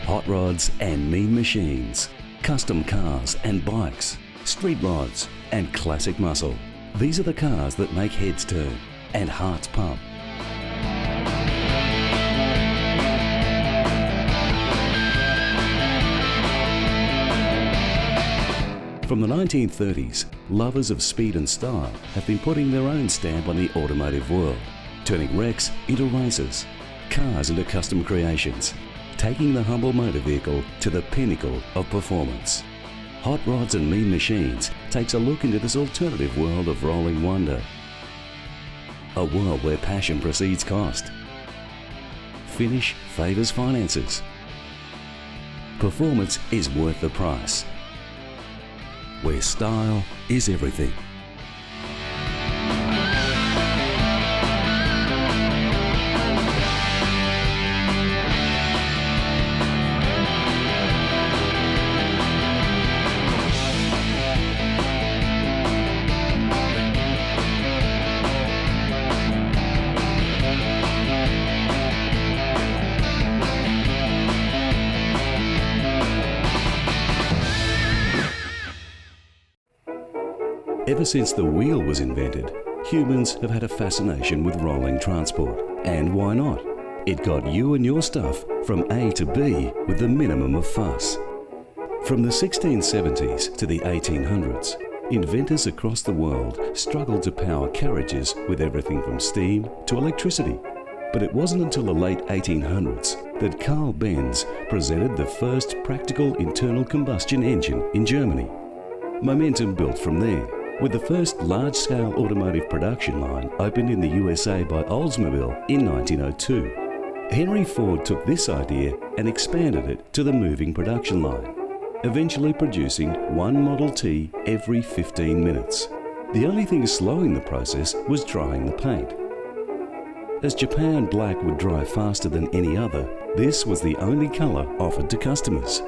hot rods and mean machines, custom cars and bikes, street rods and classic muscle. These are the cars that make heads turn and hearts pump. From the 1930s, lovers of speed and style have been putting their own stamp on the automotive world, turning wrecks into races, cars into custom creations, taking the humble motor vehicle to the pinnacle of performance. Hot Rods and Mean Machines takes a look into this alternative world of rolling wonder. A world where passion precedes cost. Finish favours finances. Performance is worth the price. Where style is everything. Ever since the wheel was invented, humans have had a fascination with rolling transport. And why not? It got you and your stuff from A to B with the minimum of fuss. From the 1670s to the 1800s, inventors across the world struggled to power carriages with everything from steam to electricity. But it wasn't until the late 1800s that Carl Benz presented the first practical internal combustion engine in Germany. Momentum built from there, with the first large-scale automotive production line opened in the USA by Oldsmobile in 1902. Henry Ford took this idea and expanded it to the moving production line, eventually producing one Model T every 15 minutes. The only thing slowing the process was drying the paint. As Japan black would dry faster than any other, this was the only colour offered to customers.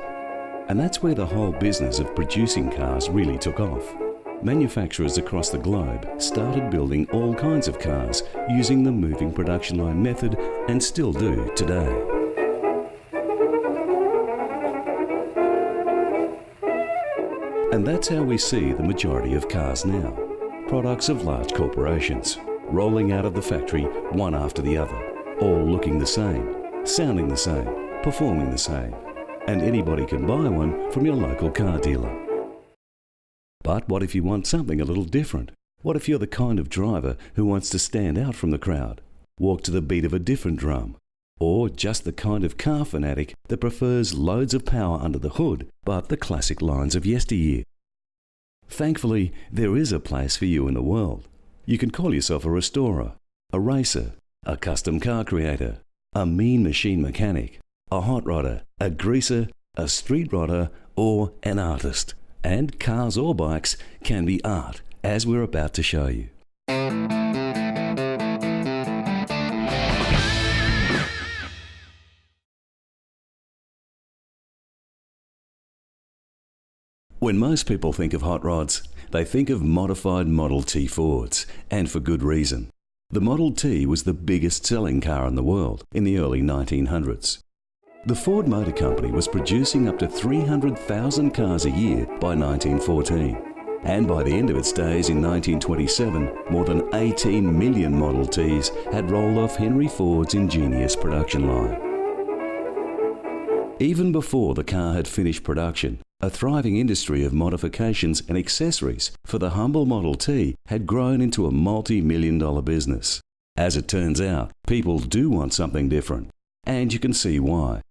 And that's where the whole business of producing cars really took off. Manufacturers across the globe started building all kinds of cars using the moving production line method, and still do today. And that's how we see the majority of cars now. Products of large corporations, rolling out of the factory one after the other, all looking the same, sounding the same, performing the same. And anybody can buy one from your local car dealer. But what if you want something a little different? What if you're the kind of driver who wants to stand out from the crowd, walk to the beat of a different drum? Or just the kind of car fanatic that prefers loads of power under the hood, but the classic lines of yesteryear? Thankfully, there is a place for you in the world. You can call yourself a restorer, a racer, a custom car creator, a mean machine mechanic, a hot rodder, a greaser, a street rodder, or an artist. And cars or bikes can be art, as we're about to show you. When most people think of hot rods, they think of modified Model T Fords, and for good reason. The Model T was the biggest selling car in the world in the early 1900s. The Ford Motor Company was producing up to 300,000 cars a year by 1914. And by the end of its days in 1927, more than 18 million Model Ts had rolled off Henry Ford's ingenious production line. Even before the car had finished production, a thriving industry of modifications and accessories for the humble Model T had grown into a multi-million-dollar business. As it turns out, people do want something different, and you can see why.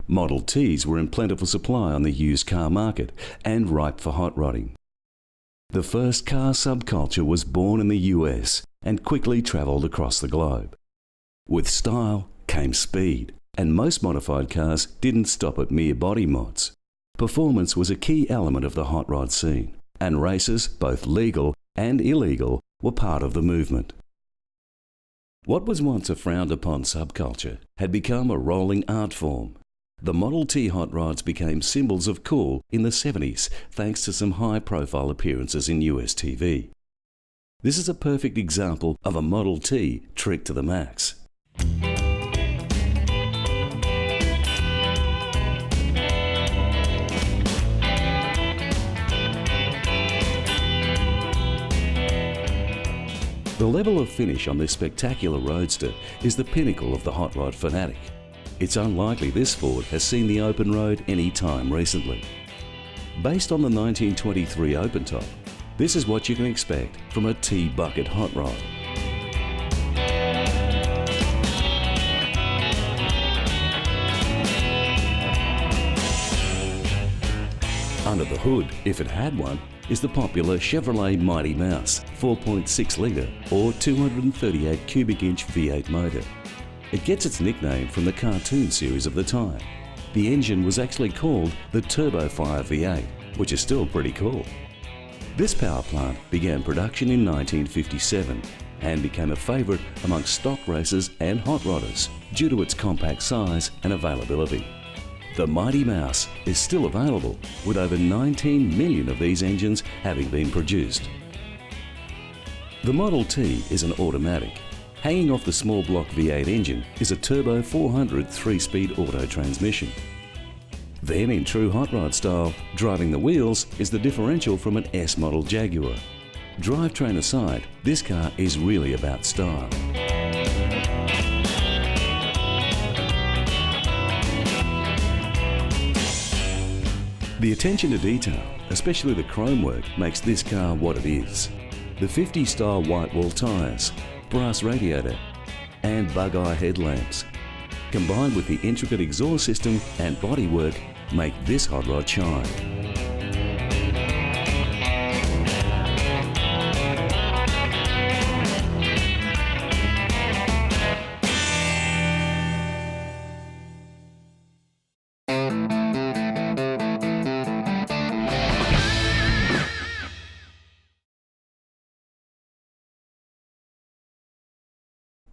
Model Ts were in plentiful supply on the used car market and ripe for hot rodding. The first car subculture was born in the US and quickly travelled across the globe. With style came speed, and most modified cars didn't stop at mere body mods. Performance was a key element of the hot rod scene, and races, both legal and illegal, were part of the movement. What was once a frowned-upon subculture had become a rolling art form. The Model T hot rods became symbols of cool in the 70s thanks to some high-profile appearances in US TV. This is a perfect example of a Model T tricked to the max. The level of finish on this spectacular roadster is the pinnacle of the hot rod fanatic. It's unlikely this Ford has seen the open road any time recently. Based on the 1923 open top, this is what you can expect from a T-bucket hot rod. Under the hood, if it had one, is the popular Chevrolet Mighty Mouse 4.6 litre or 238 cubic inch V8 motor. It gets its nickname from the cartoon series of the time. The engine was actually called the Turbofire V8, which is still pretty cool. This power plant began production in 1957 and became a favourite amongst stock racers and hot rodders due to its compact size and availability. The Mighty Mouse is still available, with over 19 million of these engines having been produced. The Model T is an automatic. Hanging off the small block V8 engine is a Turbo 400 3-speed auto transmission. Then, in true hot rod style, driving the wheels is the differential from an S model Jaguar. Drivetrain aside, this car is really about style. The attention to detail, especially the chrome work, makes this car what it is. The 50 style white wall tyres, brass radiator and bug-eye headlamps, combined with the intricate exhaust system and bodywork, make this hot rod shine.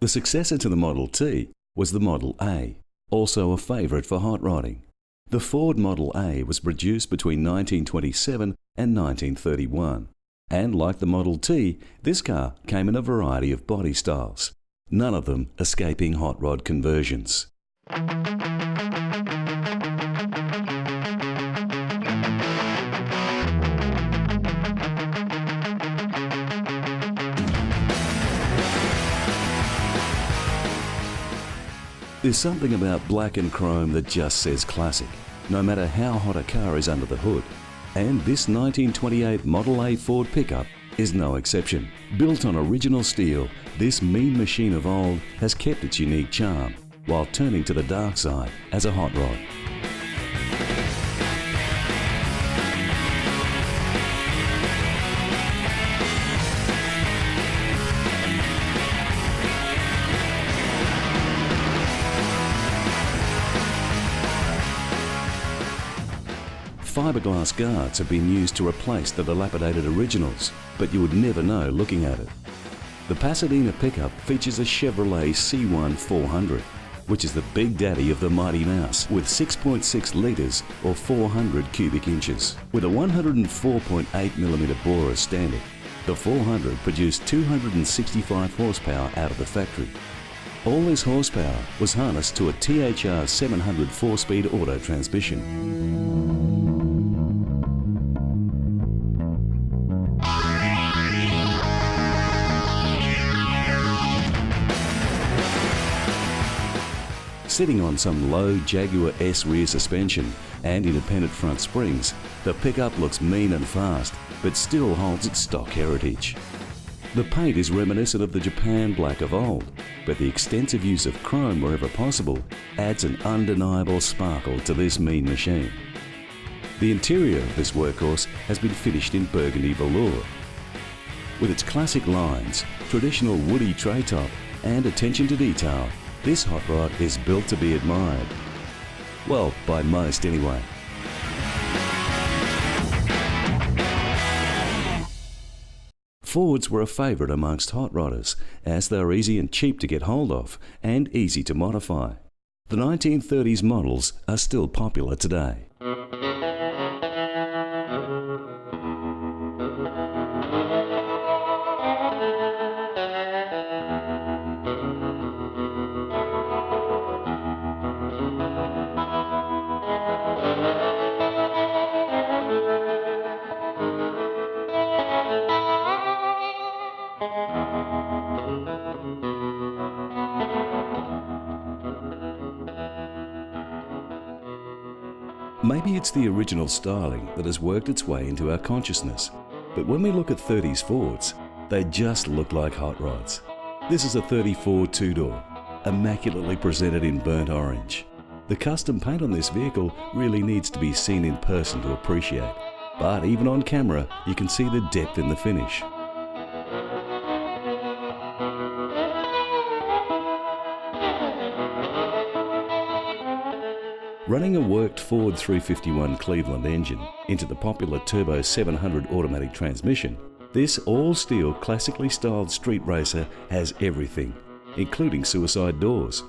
The successor to the Model T was the Model A, also a favourite for hot rodding. The Ford Model A was produced between 1927 and 1931, and like the Model T, this car came in a variety of body styles, none of them escaping hot rod conversions. There's something about black and chrome that just says classic, no matter how hot a car is under the hood. And this 1928 Model A Ford pickup is no exception. Built on original steel, this mean machine of old has kept its unique charm, while turning to the dark side as a hot rod. Fiberglass guards have been used to replace the dilapidated originals, but you would never know looking at it. The Pasadena pickup features a Chevrolet C1 400, which is the big daddy of the Mighty Mouse, with 6.6 litres or 400 cubic inches. With a 104.8mm bore as standard, the 400 produced 265 horsepower out of the factory. All this horsepower was harnessed to a THR 700 4-speed auto transmission. Sitting on some low Jaguar S rear suspension and independent front springs, the pickup looks mean and fast, but still holds its stock heritage. The paint is reminiscent of the Japan black of old, but the extensive use of chrome wherever possible adds an undeniable sparkle to this mean machine. The interior of this workhorse has been finished in burgundy velour. With its classic lines, traditional woody tray top and attention to detail, this hot rod is built to be admired. Well, by most anyway. Fords were a favourite amongst hot rodders, as they are easy and cheap to get hold of and easy to modify. The 1930s models are still popular today. Maybe it's the original styling that has worked its way into our consciousness, but when we look at 30s Fords, they just look like hot rods. This is a 34 two-door, immaculately presented in burnt orange. The custom paint on this vehicle really needs to be seen in person to appreciate, but even on camera you can see the depth in the finish. Running a worked Ford 351 Cleveland engine into the popular Turbo 700 automatic transmission, this all-steel classically styled street racer has everything, including suicide doors.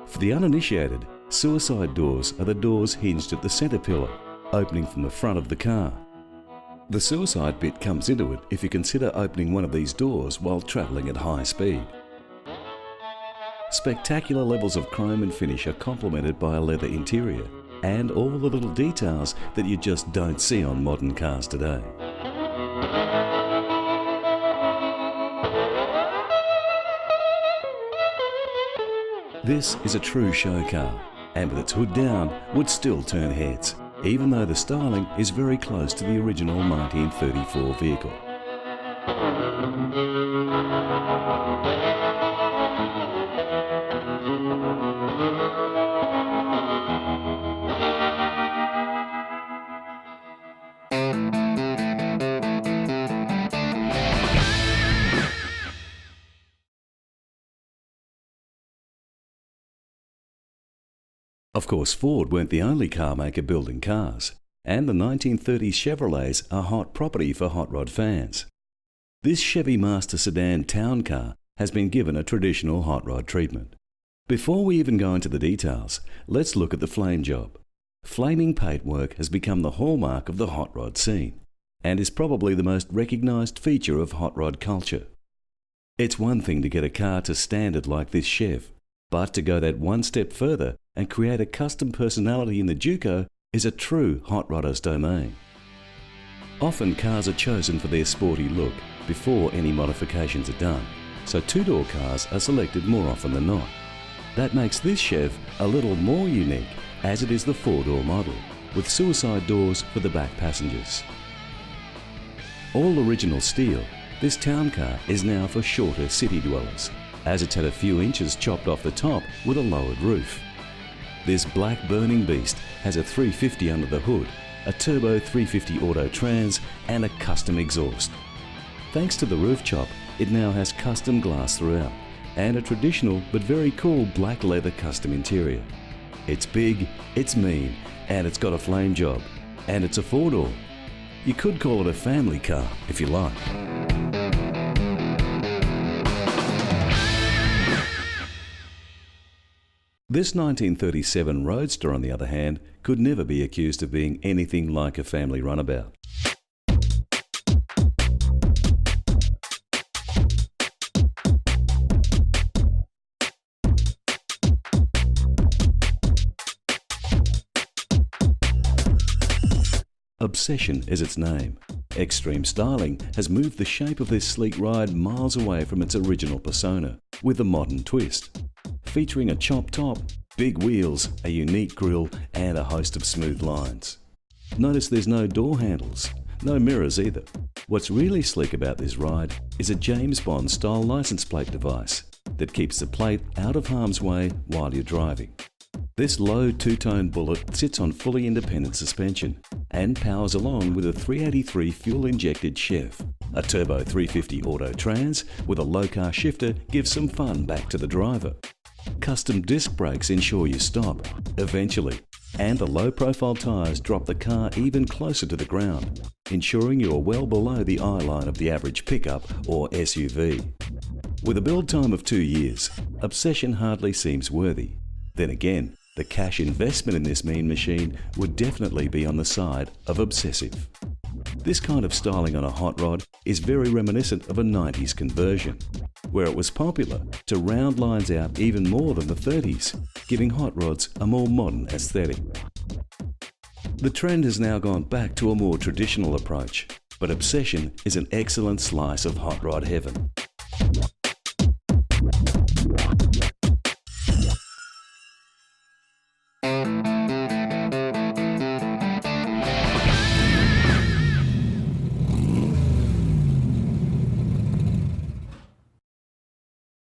For the uninitiated, suicide doors are the doors hinged at the centre pillar, opening from the front of the car. The suicide bit comes into it if you consider opening one of these doors while travelling at high speed. Spectacular levels of chrome and finish are complemented by a leather interior and all the little details that you just don't see on modern cars today. This is a true show car, and with its hood down would still turn heads, even though the styling is very close to the original 1934 vehicle. Of course, Ford weren't the only car maker building cars, and the 1930s Chevrolets are hot property for hot rod fans. This Chevy Master sedan town car has been given a traditional hot rod treatment. Before we even go into the details, let's look at the flame job. Flaming paintwork has become the hallmark of the hot rod scene, and is probably the most recognised feature of hot rod culture. It's one thing to get a car to standard like this Chev, but to go that one step further and create a custom personality in the Duco is a true hot rodder's domain. Often cars are chosen for their sporty look before any modifications are done, so two-door cars are selected more often than not. That makes this Chev a little more unique, as it is the four-door model, with suicide doors for the back passengers. All original steel, this town car is now for shorter city dwellers, as it's had a few inches chopped off the top with a lowered roof. This black burning beast has a 350 under the hood, a turbo 350 auto trans and a custom exhaust. Thanks to the roof chop, it now has custom glass throughout and a traditional but very cool black leather custom interior. It's big, it's mean, and it's got a flame job, and it's a four-door. You could call it a family car if you like. This 1937 Roadster, on the other hand, could never be accused of being anything like a family runabout. Obsession is its name. Extreme styling has moved the shape of this sleek ride miles away from its original persona, with a modern twist. Featuring a chopped top, big wheels, a unique grille and a host of smooth lines. Notice there's no door handles, no mirrors either. What's really sleek about this ride is a James Bond style license plate device that keeps the plate out of harm's way while you're driving. This low two-tone bullet sits on fully independent suspension and powers along with a 383 fuel-injected Chev. A turbo 350 auto trans with a low-car shifter gives some fun back to the driver. Custom disc brakes ensure you stop, eventually, and the low-profile tyres drop the car even closer to the ground, ensuring you are well below the eye line of the average pickup or SUV. With a build time of 2 years, Obsession hardly seems worthy. Then again, the cash investment in this mean machine would definitely be on the side of obsessive. This kind of styling on a hot rod is very reminiscent of a 90s conversion, where it was popular to round lines out even more than the 30s, giving hot rods a more modern aesthetic. The trend has now gone back to a more traditional approach, but Obsession is an excellent slice of hot rod heaven.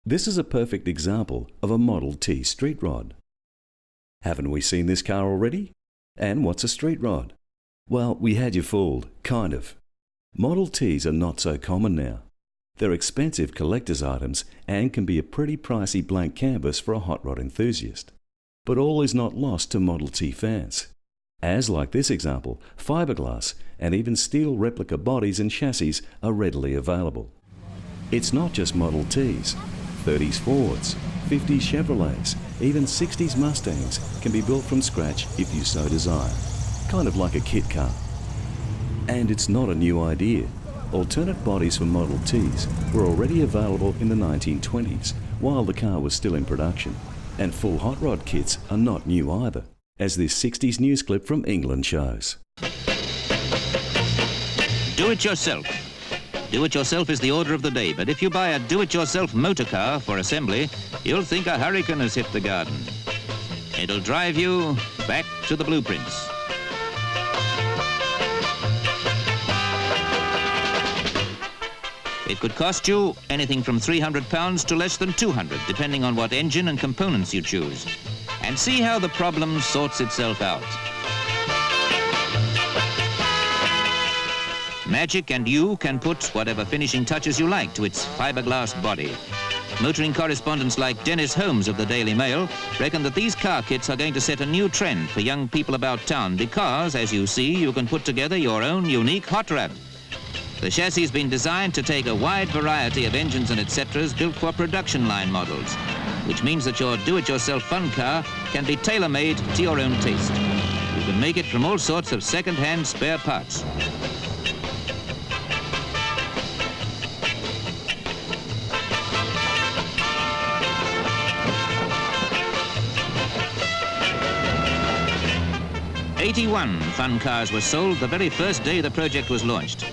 This is a perfect example of a Model T street rod. Haven't we seen this car already? And what's a street rod? Well, we had you fooled, kind of. Model Ts are not so common now. They're expensive collector's items and can be a pretty pricey blank canvas for a hot rod enthusiast. But all is not lost to Model T fans, as like this example, fiberglass and even steel replica bodies and chassis are readily available. It's not just Model Ts. 30s Fords, 50s Chevrolets, even 60s Mustangs can be built from scratch if you so desire, kind of like a kit car. And it's not a new idea. Alternate bodies for Model Ts were already available in the 1920s while the car was still in production. And full hot rod kits are not new either, as this 60s news clip from England shows. Do it yourself. Do it yourself is the order of the day, but if you buy a do-it-yourself motor car for assembly, you'll think a hurricane has hit the garden. It'll drive you back to the blueprints. It could cost you anything from £300 to less than 200, depending on what engine and components you choose. And see how the problem sorts itself out. Magic and you can put whatever finishing touches you like to its fiberglass body. Motoring correspondents like Dennis Holmes of the Daily Mail reckon that these car kits are going to set a new trend for young people about town because, as you see, you can put together your own unique hot rod. The chassis has been designed to take a wide variety of engines and etc. built for production line models, which means that your do-it-yourself fun car can be tailor-made to your own taste. You can make it from all sorts of second-hand spare parts. '81 fun cars were sold the very first day the project was launched.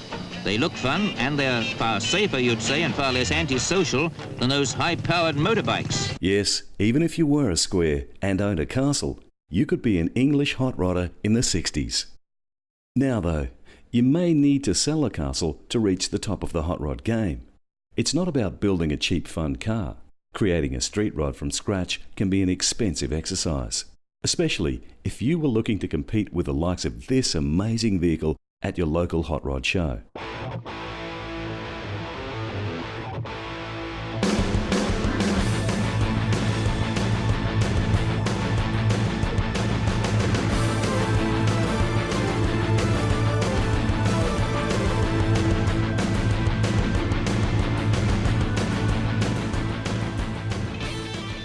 They look fun, and they're far safer, you'd say, and far less antisocial than those high-powered motorbikes. Yes, even if you were a square and owned a castle, you could be an English hot rodder in the 60s. Now though, you may need to sell a castle to reach the top of the hot rod game. It's not about building a cheap fun car. Creating a street rod from scratch can be an expensive exercise, especially if you were looking to compete with the likes of this amazing vehicle at your local hot rod show.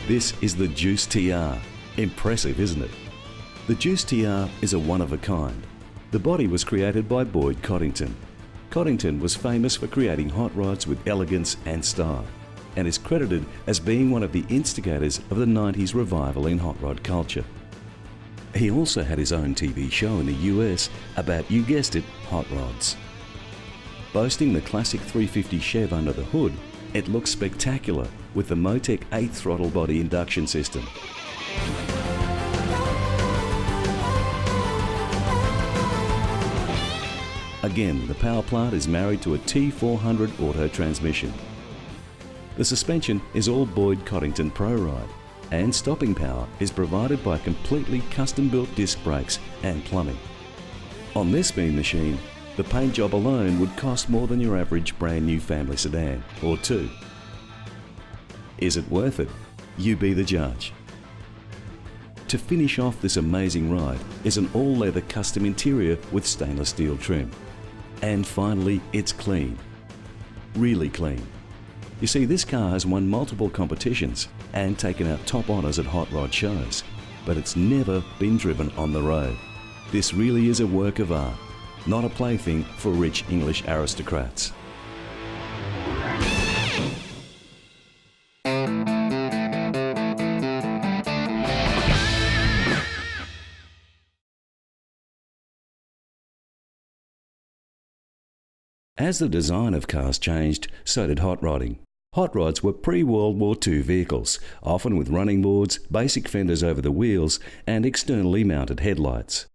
This is the Juice TR. Impressive, isn't it? The Juice TR is a one-of-a-kind. The body was created by Boyd Coddington. Coddington was famous for creating hot rods with elegance and style, and is credited as being one of the instigators of the 90s revival in hot rod culture. He also had his own TV show in the US about, you guessed it, hot rods. Boasting the classic 350 Chev under the hood, it looks spectacular with the Motec 8th throttle body induction system. Again, the power plant is married to a T400 auto transmission. The suspension is all Boyd Coddington Pro Ride, and stopping power is provided by completely custom-built disc brakes and plumbing. On this mean machine, the paint job alone would cost more than your average brand new family sedan, or two. Is it worth it? You be the judge. To finish off this amazing ride is an all-leather custom interior with stainless steel trim. And finally, it's clean. Really clean. You see, this car has won multiple competitions and taken out top honours at hot rod shows, but it's never been driven on the road. This really is a work of art, not a plaything for rich English aristocrats. As the design of cars changed, so did hot rodding. Hot rods were pre-World War II vehicles, often with running boards, basic fenders over the wheels, and externally mounted headlights.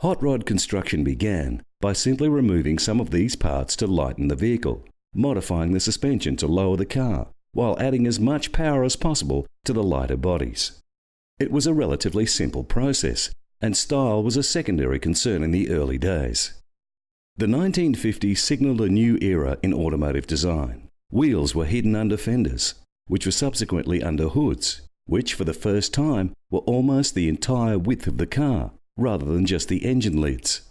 Hot rod construction began by simply removing some of these parts to lighten the vehicle, modifying the suspension to lower the car, while adding as much power as possible to the lighter bodies. It was a relatively simple process, and style was a secondary concern in the early days. The 1950s signalled a new era in automotive design. Wheels were hidden under fenders, which were subsequently under hoods, which for the first time were almost the entire width of the car, rather than just the engine lids.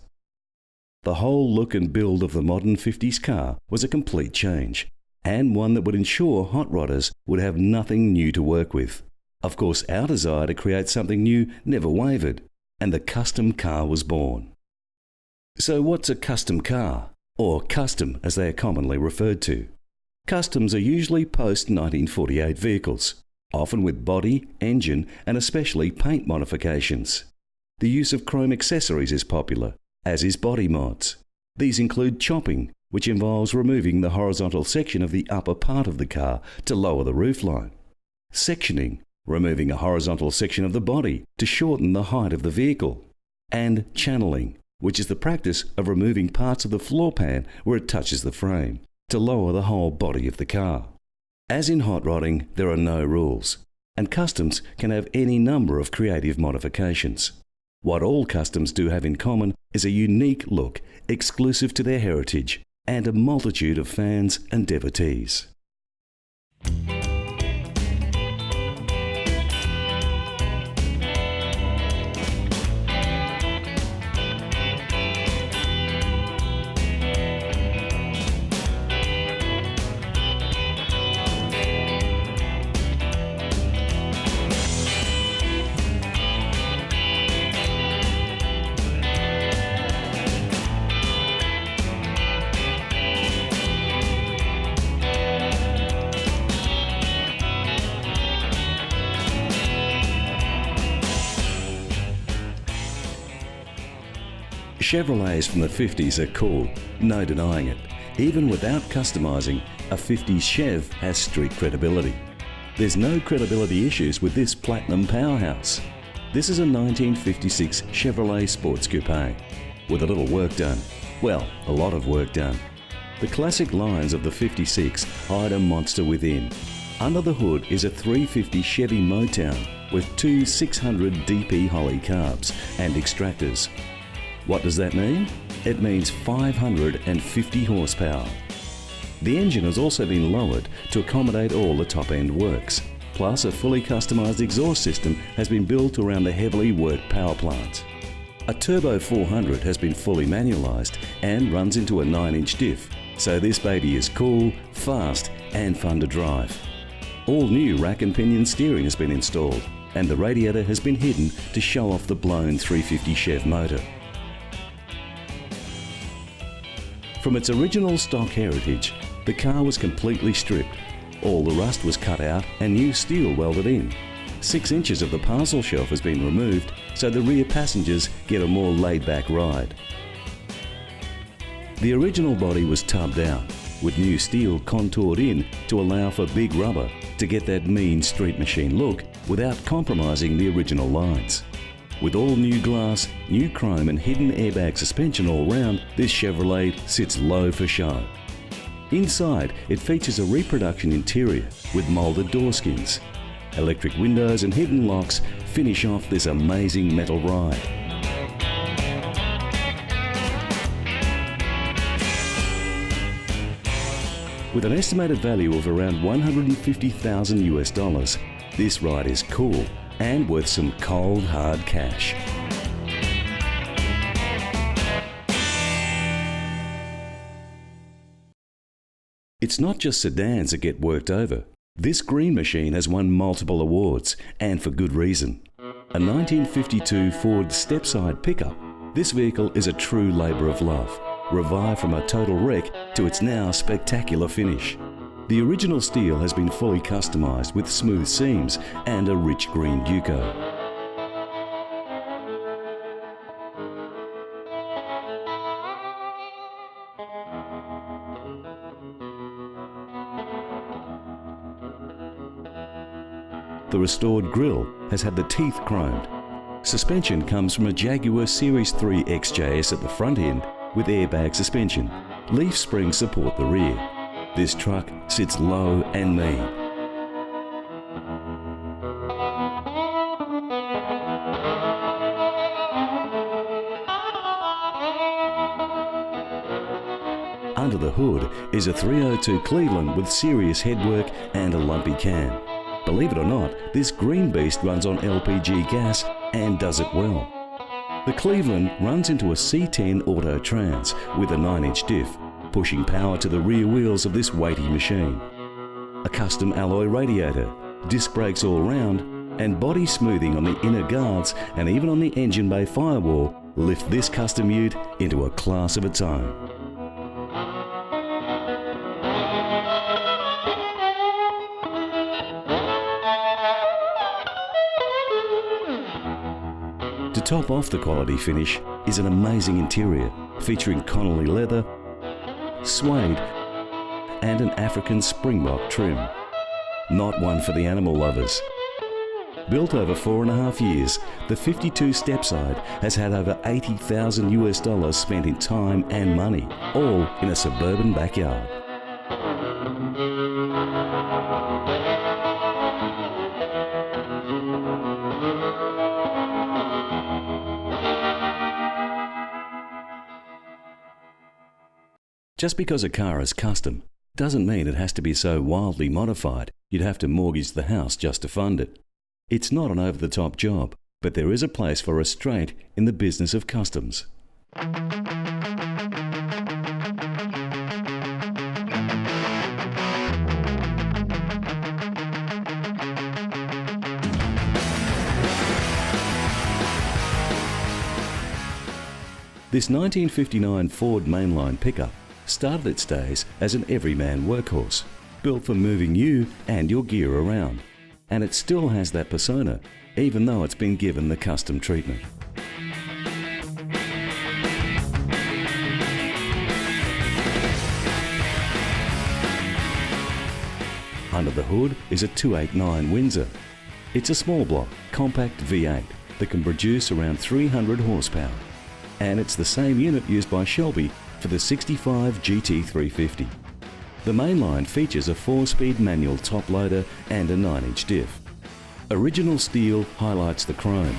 The whole look and build of the modern 50s car was a complete change, and one that would ensure hot rodders would have nothing new to work with. Of course, our desire to create something new never wavered, and the custom car was born. So what's a custom car, or custom as they are commonly referred to? Customs are usually post-1948 vehicles, often with body, engine and especially paint modifications. The use of chrome accessories is popular, as is body mods. These include chopping, which involves removing the horizontal section of the upper part of the car to lower the roofline. Sectioning, removing a horizontal section of the body to shorten the height of the vehicle. And channeling, which is the practice of removing parts of the floor pan where it touches the frame, to lower the whole body of the car. As in hot rodding, there are no rules, and customs can have any number of creative modifications. What all customs do have in common is a unique look exclusive to their heritage and a multitude of fans and devotees. Chevrolets from the 50s are cool, no denying it. Even without customizing, a 50s Chev has street credibility. There's no credibility issues with this platinum powerhouse. This is a 1956 Chevrolet Sports Coupe, with a little work done. Well, a lot of work done. The classic lines of the 56 hide a monster within. Under the hood is a 350 Chevy Motown with two 600 DP Holley carbs and extractors. What does that mean? It means 550 horsepower. The engine has also been lowered to accommodate all the top-end works. Plus, a fully customised exhaust system has been built around the heavily worked power plant. A Turbo 400 has been fully manualised and runs into a 9-inch diff, so this baby is cool, fast and fun to drive. All new rack and pinion steering has been installed, and the radiator has been hidden to show off the blown 350 Chev motor. From its original stock heritage, the car was completely stripped. All the rust was cut out and new steel welded in. 6 inches of the parcel shelf has been removed so the rear passengers get a more laid-back ride. The original body was tubbed out, with new steel contoured in to allow for big rubber to get that mean street machine look without compromising the original lines. With all new glass, new chrome and hidden airbag suspension all round, this Chevrolet sits low for show. Inside, it features a reproduction interior with moulded door skins. Electric windows and hidden locks finish off this amazing metal ride. With an estimated value of around $150,000 US, this ride is cool and worth some cold, hard cash. It's not just sedans that get worked over. This green machine has won multiple awards, and for good reason. A 1952 Ford stepside pickup, this vehicle is a true labour of love, revived from a total wreck to its now spectacular finish. The original steel has been fully customised with smooth seams and a rich green Duco. The restored grille has had the teeth chromed. Suspension comes from a Jaguar Series 3 XJS at the front end with airbag suspension. Leaf springs support the rear. This truck sits low and mean, Under the hood is a 302 Cleveland with serious headwork and a lumpy cam. Believe it or not, this green beast runs on LPG gas and does it well. The Cleveland runs into a C10 Auto Trans with a 9-inch diff, pushing power to the rear wheels of this weighty machine. A custom alloy radiator, disc brakes all round, and body smoothing on the inner guards and even on the engine bay firewall lift this custom ute into a class of its own. To top off the quality finish is an amazing interior featuring Connolly leather, suede and an African springbok trim. Not one for the animal lovers. Built over 4.5 years, the 52 Stepside has had over $80,000 spent in time and money, all in a suburban backyard. Just because a car is custom doesn't mean it has to be so wildly modified you'd have to mortgage the house just to fund it. It's not an over-the-top job, but there is a place for restraint in the business of customs. This 1959 Ford mainline pickup started its days as an everyman workhorse, built for moving you and your gear around. And it still has that persona, even though it's been given the custom treatment. Under the hood is a 289 Windsor. It's a small block, compact V8 that can produce around 300 horsepower. And it's the same unit used by Shelby for the 65 GT350. The mainline features a 4-speed manual top loader and a 9-inch diff. Original steel highlights the chrome.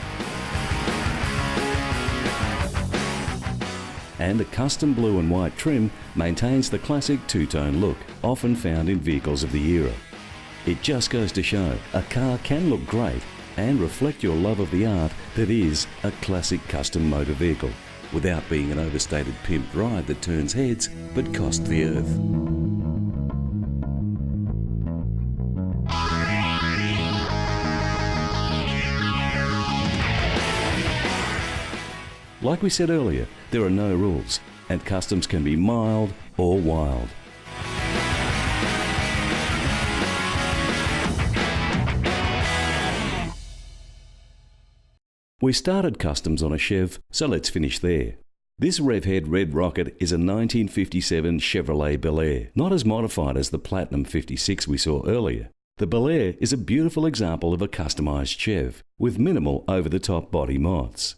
And a custom blue and white trim maintains the classic two-tone look, often found in vehicles of the era. It just goes to show a car can look great and reflect your love of the art that is a classic custom motor vehicle, without being an overstated pimped ride that turns heads but costs the earth. Like we said earlier, there are no rules, and customs can be mild or wild. We started customs on a Chev, so let's finish there. This Revhead Red Rocket is a 1957 Chevrolet Bel Air, not as modified as the Platinum 56 we saw earlier. The Bel Air is a beautiful example of a customised Chev, with minimal over-the-top body mods.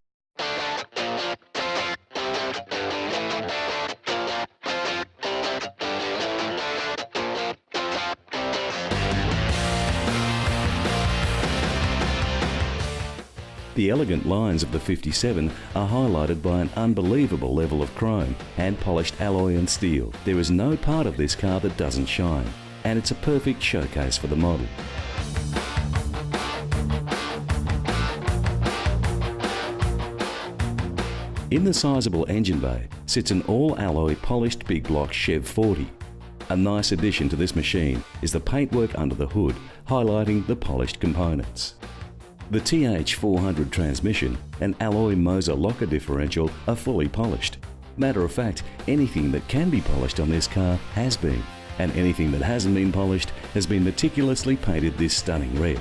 The elegant lines of the 57 are highlighted by an unbelievable level of chrome and polished alloy and steel. There is no part of this car that doesn't shine, and it's a perfect showcase for the model. In the sizable engine bay sits an all-alloy polished big block Chev 40. A nice addition to this machine is the paintwork under the hood, highlighting the polished components. The TH400 transmission and alloy Moser locker differential are fully polished. Matter of fact, anything that can be polished on this car has been, and anything that hasn't been polished has been meticulously painted this stunning red.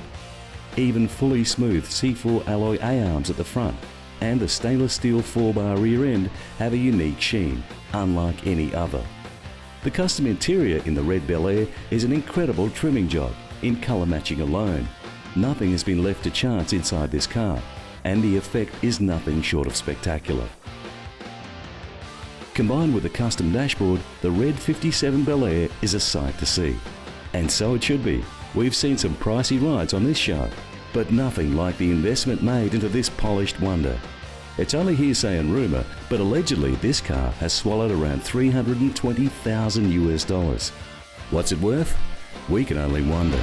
Even fully smooth C4 alloy A-arms at the front and the stainless steel 4-bar rear end have a unique sheen, unlike any other. The custom interior in the red Bel Air is an incredible trimming job in colour matching alone. Nothing has been left to chance inside this car, and the effect is nothing short of spectacular. Combined with a custom dashboard, the red 57 Bel Air is a sight to see. And so it should be. We've seen some pricey rides on this show, but nothing like the investment made into this polished wonder. It's only hearsay and rumour, but allegedly this car has swallowed around $320,000 US. What's it worth? We can only wonder.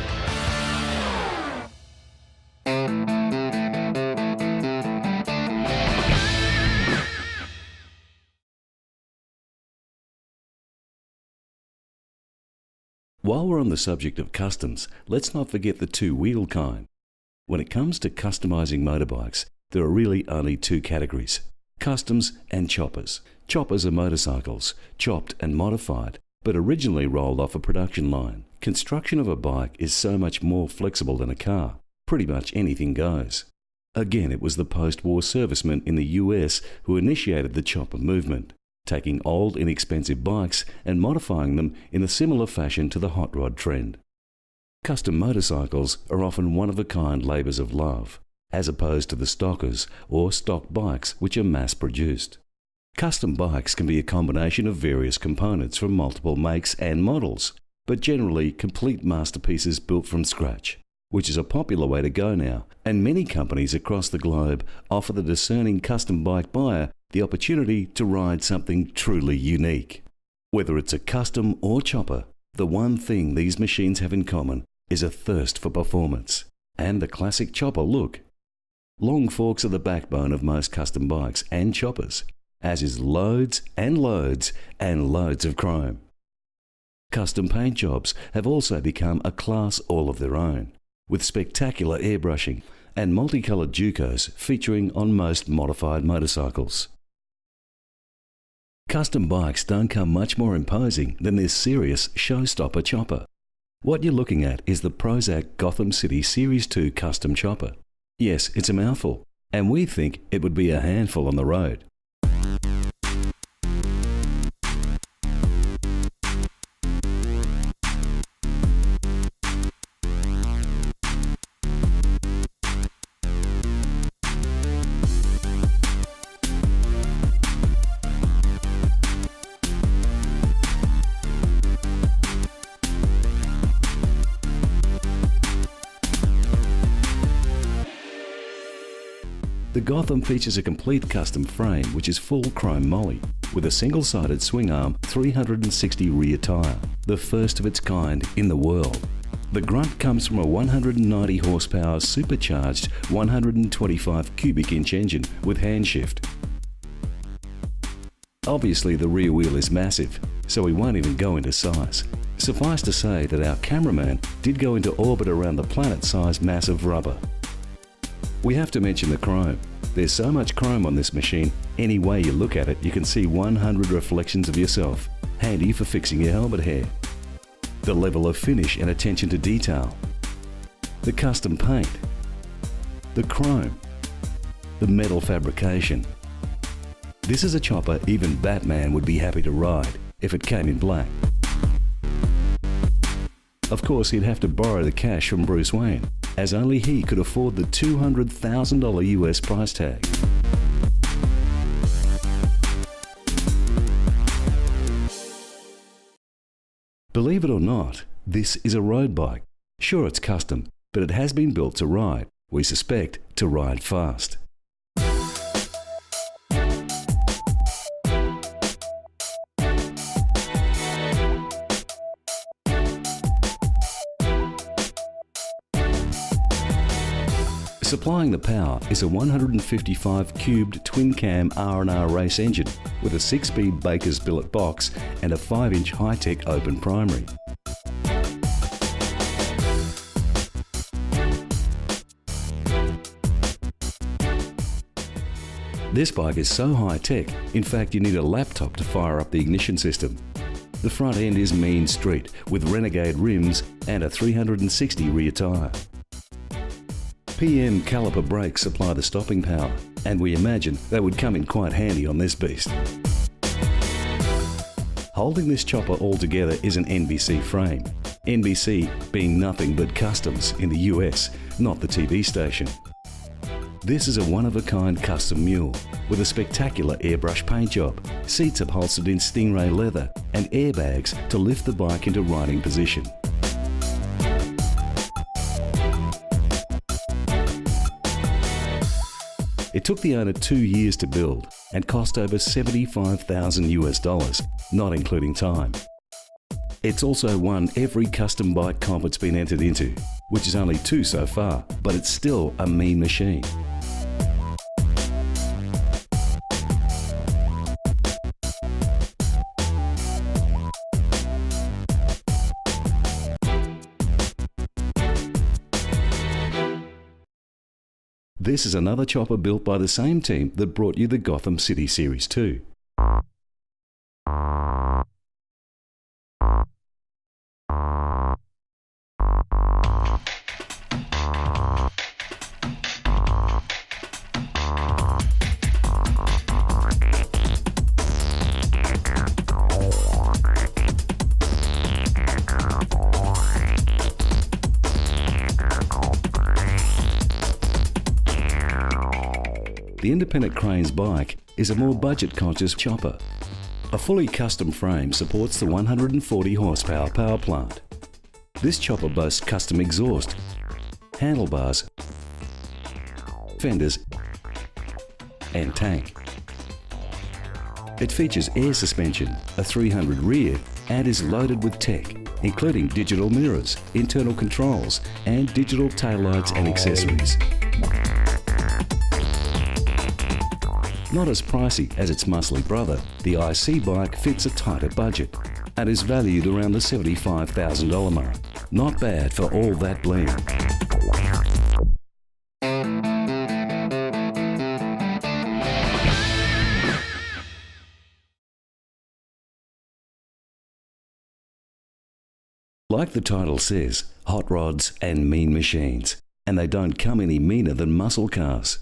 While we're on the subject of customs, let's not forget the two-wheel kind. When it comes to customising motorbikes, there are really only two categories: customs and choppers. Choppers are motorcycles, chopped and modified, but originally rolled off a production line. Construction of a bike is so much more flexible than a car. Pretty much anything goes. Again, it was the post-war servicemen in the US who initiated the chopper movement, taking old inexpensive bikes and modifying them in a similar fashion to the hot rod trend. Custom motorcycles are often one-of-a-kind labours of love, as opposed to the stockers or stock bikes which are mass-produced. Custom bikes can be a combination of various components from multiple makes and models, but generally complete masterpieces built from scratch, which is a popular way to go now, and many companies across the globe offer the discerning custom bike buyer the opportunity to ride something truly unique. Whether it's a custom or chopper, the one thing these machines have in common is a thirst for performance and the classic chopper look. Long forks are the backbone of most custom bikes and choppers, as is loads and loads and loads of chrome. Custom paint jobs have also become a class all of their own, with spectacular airbrushing and multicoloured Ducos featuring on most modified motorcycles. Custom bikes don't come much more imposing than this serious showstopper chopper. What you're looking at is the Prozac Gotham City Series 2 custom chopper. Yes, it's a mouthful, and we think it would be a handful on the road. The Gotham features a complete custom frame which is full chrome moly, with a single-sided swing arm 360 rear tyre, the first of its kind in the world. The grunt comes from a 190 horsepower supercharged 125 cubic inch engine with hand shift. Obviously the rear wheel is massive, so we won't even go into size. Suffice to say that our cameraman did go into orbit around the planet-sized mass of rubber. We have to mention the chrome. There's so much chrome on this machine, any way you look at it you can see 100 reflections of yourself, handy for fixing your helmet hair. The level of finish and attention to detail. The custom paint. The chrome. The metal fabrication. This is a chopper even Batman would be happy to ride if it came in black. Of course, he'd have to borrow the cash from Bruce Wayne, as only he could afford the $200,000 US price tag. Believe it or not, this is a road bike. Sure, it's custom, but it has been built to ride. We suspect to ride fast. Supplying the power is a 155 cubed twin-cam R&R race engine with a 6-speed Baker's billet box and a 5-inch high-tech open primary. This bike is so high-tech, in fact you need a laptop to fire up the ignition system. The front end is mean street with Renegade rims and a 360 rear tyre. PM caliper brakes supply the stopping power, and we imagine they would come in quite handy on this beast. Holding this chopper all together is an NBC frame. NBC being nothing but customs in the US, not the TV station. This is a one-of-a-kind custom mule with a spectacular airbrush paint job, seats upholstered in Stingray leather, and airbags to lift the bike into riding position. It took the owner 2 years to build and cost over $75,000, not including time. It's also won every custom bike comp it's been entered into, which is only 2 so far, but it's still a mean machine. This is another chopper built by the same team that brought you the Gotham City Series 2. The Independent Cranes bike is a more budget-conscious chopper. A fully custom frame supports the 140 horsepower power plant. This chopper boasts custom exhaust, handlebars, fenders, and tank. It features air suspension, a 300 rear, and is loaded with tech, including digital mirrors, internal controls, and digital taillights and accessories. Not as pricey as its muscly brother, the IC bike fits a tighter budget and is valued around the $75,000 mark. Not bad for all that bling. Like the title says, hot rods and mean machines, and they don't come any meaner than muscle cars.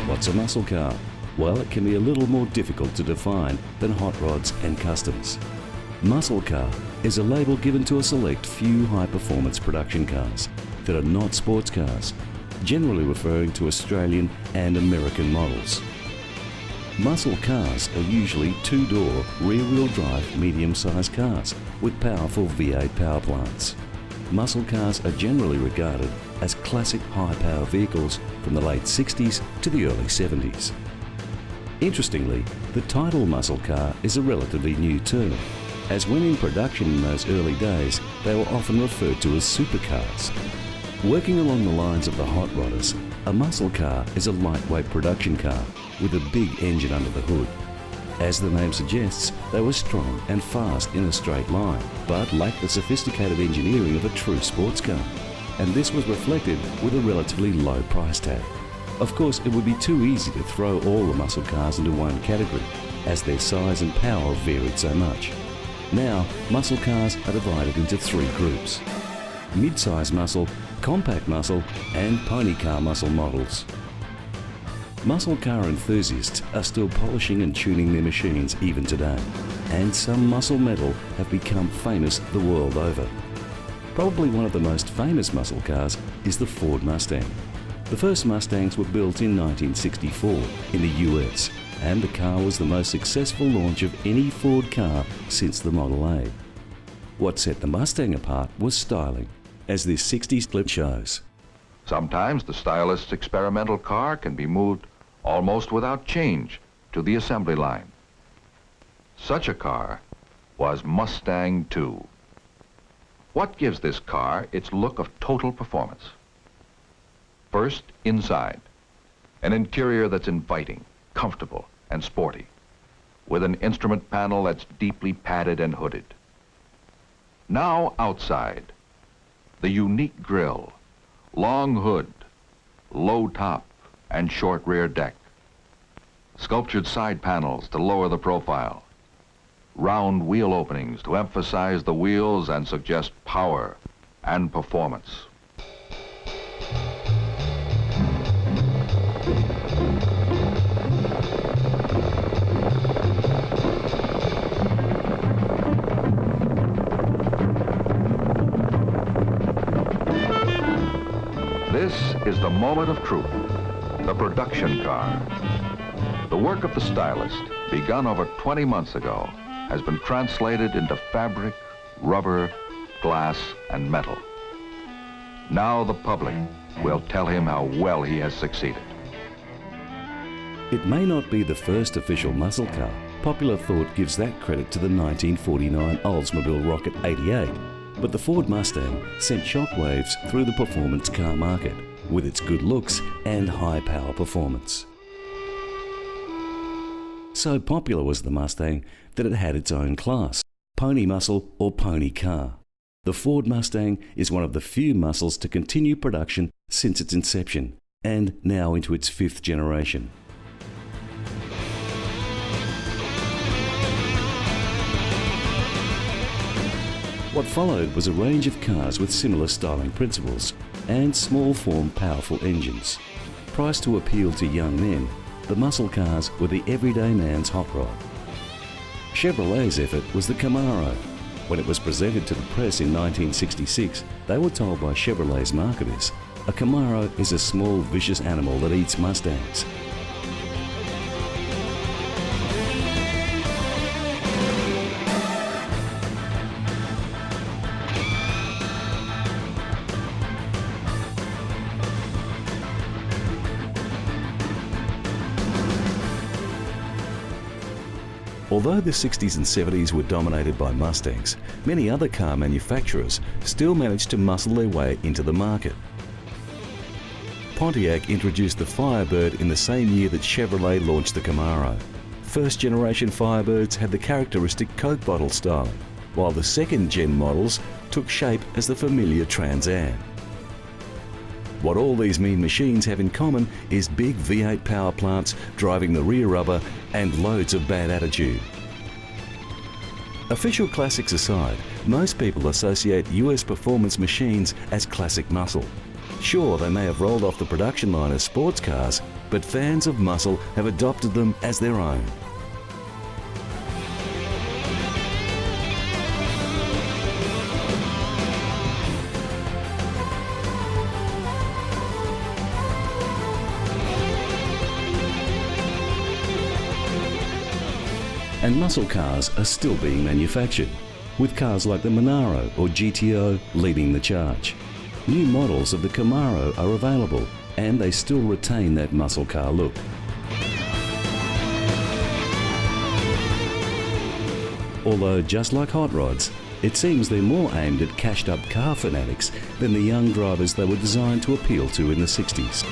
What's a muscle car? Well, it can be a little more difficult to define than hot rods and customs. Muscle car is a label given to a select few high-performance production cars that are not sports cars, generally referring to Australian and American models. Muscle cars are usually two-door, rear-wheel drive, medium-sized cars with powerful V8 power plants. Muscle cars are generally regarded as classic high-power vehicles from the late 60s to the early 70s. Interestingly, the title muscle car is a relatively new term, as when in production in those early days, they were often referred to as supercars. Working along the lines of the hot rodders, a muscle car is a lightweight production car with a big engine under the hood. As the name suggests, they were strong and fast in a straight line, but lacked the sophisticated engineering of a true sports car. And this was reflected with a relatively low price tag. Of course, it would be too easy to throw all the muscle cars into one category, as their size and power varied so much. Now, muscle cars are divided into 3 groups: mid-size muscle, compact muscle, and pony car muscle models. Muscle car enthusiasts are still polishing and tuning their machines even today, and some muscle metal have become famous the world over. Probably one of the most famous muscle cars is the Ford Mustang. The first Mustangs were built in 1964 in the US, and the car was the most successful launch of any Ford car since the Model A. What set the Mustang apart was styling, as this 60s clip shows. Sometimes the stylist's experimental car can be moved almost without change to the assembly line. Such a car was Mustang II. What gives this car its look of total performance? First, inside. An interior that's inviting, comfortable, and sporty, with an instrument panel that's deeply padded and hooded. Now outside, the unique grille, long hood, low top, and short rear deck. Sculptured side panels to lower the profile. Round wheel openings to emphasize the wheels and suggest power and performance. This is the moment of truth, the production car. The work of the stylist, begun over 20 months ago, has been translated into fabric, rubber, glass, and metal. Now the public will tell him how well he has succeeded. It may not be the first official muscle car. Popular thought gives that credit to the 1949 Oldsmobile Rocket 88, but the Ford Mustang sent shockwaves through the performance car market with its good looks and high power performance. So popular was the Mustang that it had its own class, pony muscle or pony car. The Ford Mustang is one of the few muscles to continue production since its inception, and now into its 5th generation. What followed was a range of cars with similar styling principles and small form powerful engines. Priced to appeal to young men, the muscle cars were the everyday man's hot rod. Chevrolet's effort was the Camaro. When it was presented to the press in 1966, they were told by Chevrolet's marketers, a Camaro is a small vicious animal that eats Mustangs. Although the 60s and 70s were dominated by Mustangs, many other car manufacturers still managed to muscle their way into the market. Pontiac introduced the Firebird in the same year that Chevrolet launched the Camaro. First generation Firebirds had the characteristic Coke bottle style, while the second gen models took shape as the familiar Trans Am. What all these mean machines have in common is big V8 power plants driving the rear rubber and loads of bad attitude. Official classics aside, most people associate US performance machines as classic muscle. Sure, they may have rolled off the production line as sports cars, but fans of muscle have adopted them as their own. And muscle cars are still being manufactured, with cars like the Monaro or GTO leading the charge. New models of the Camaro are available, and they still retain that muscle car look. Although, just like hot rods, it seems they're more aimed at cashed-up car fanatics than the young drivers they were designed to appeal to in the 60s.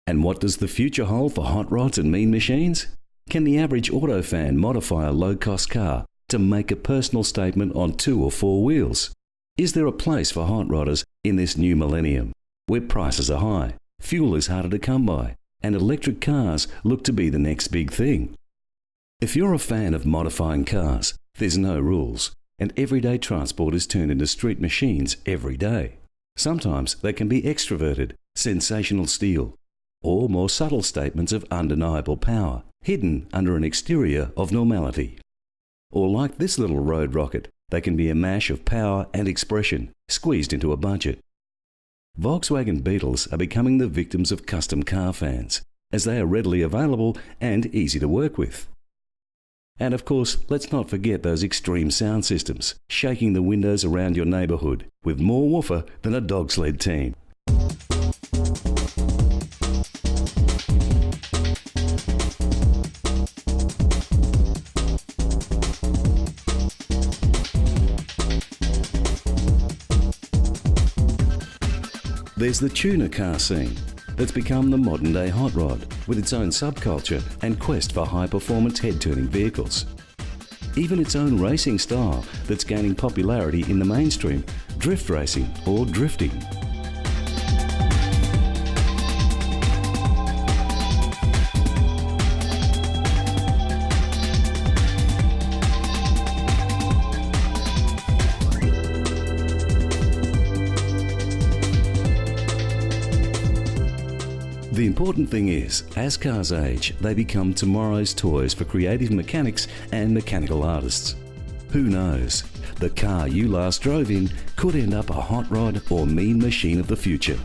And what does the future hold for hot rods and mean machines? Can the average auto fan modify a low-cost car to make a personal statement on 2 or 4 wheels? Is there a place for hot rodders in this new millennium, where prices are high, fuel is harder to come by, and electric cars look to be the next big thing? If you're a fan of modifying cars, there's no rules, and everyday transport is turned into street machines every day. Sometimes they can be extroverted, sensational steel, or more subtle statements of undeniable power, hidden under an exterior of normality. Or like this little road rocket, they can be a mash of power and expression, squeezed into a budget. Volkswagen Beetles are becoming the victims of custom car fans, as they are readily available and easy to work with. And of course, let's not forget those extreme sound systems, shaking the windows around your neighbourhood, with more woofer than a dog sled team. There's the tuner car scene that's become the modern-day hot rod, with its own subculture and quest for high-performance head-turning vehicles. Even its own racing style that's gaining popularity in the mainstream, drift racing or drifting. The important thing is, as cars age, they become tomorrow's toys for creative mechanics and mechanical artists. Who knows? The car you last drove in could end up a hot rod or mean machine of the future.